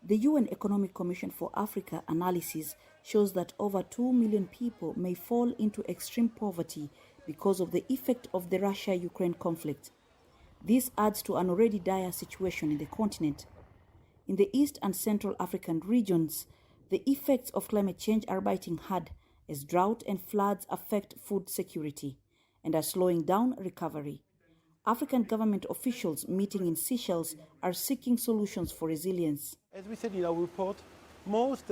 The UN Economic Commission for Africa analysis shows that over 2 million people may fall into extreme poverty because of the effect of the Russia-Ukraine conflict. This adds to an already dire situation in the continent. In the East and Central African regions, the effects of climate change are biting hard as drought and floods affect food security and are slowing down recovery. African government officials meeting in Seychelles are seeking solutions for resilience. As we said in our report, most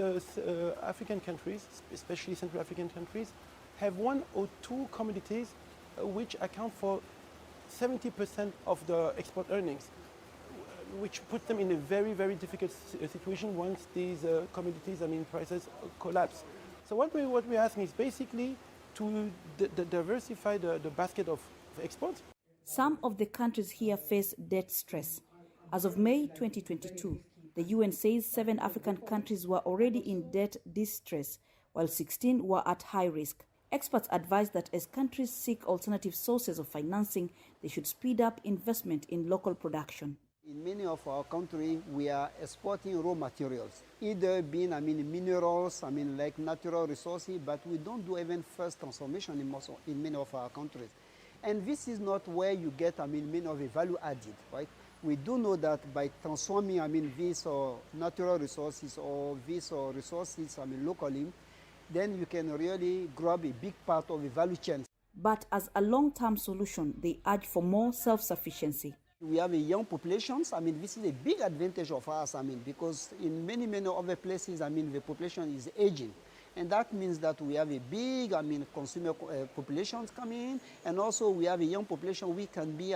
African countries, especially Central African countries, have one or two commodities which account for 70% of the export earnings, which put them in a very, very difficult situation once these commodities, prices collapse. So what we're asking is basically to diversify the basket of exports. Some of the countries here face debt stress. As of May 2022, the UN says 7 African countries were already in debt distress, while 16 were at high risk. Experts advise that as countries seek alternative sources of financing, they should speed up investment in local production. In many of our countries, we are exporting raw materials, either being minerals, like natural resources, but we don't do even first transformation in many of our countries. And this is not where you get many of the value added, right? We do know that by transforming these natural resources or these resources locally, then you can really grab a big part of the value chain. But as a long-term solution, they urge for more self-sufficiency. We have a young populations. This is a big advantage of us, because in many other places, the population is aging. And that means that we have a big, consumer populations coming in, and also we have a young population which can be,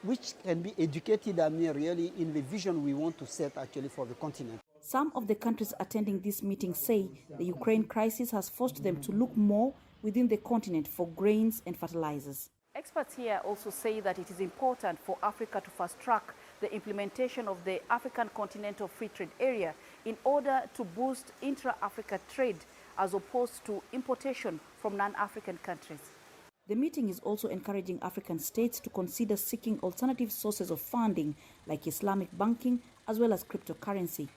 which can be educated, really in the vision we want to set actually for the continent. Some of the countries attending this meeting say the Ukraine crisis has forced them to look more within the continent for grains and fertilizers. Experts here also say that it is important for Africa to fast-track the implementation of the African Continental Free Trade Area in order to boost intra-Africa trade as opposed to importation from non-African countries. The meeting is also encouraging African states to consider seeking alternative sources of funding like Islamic banking as well as cryptocurrency.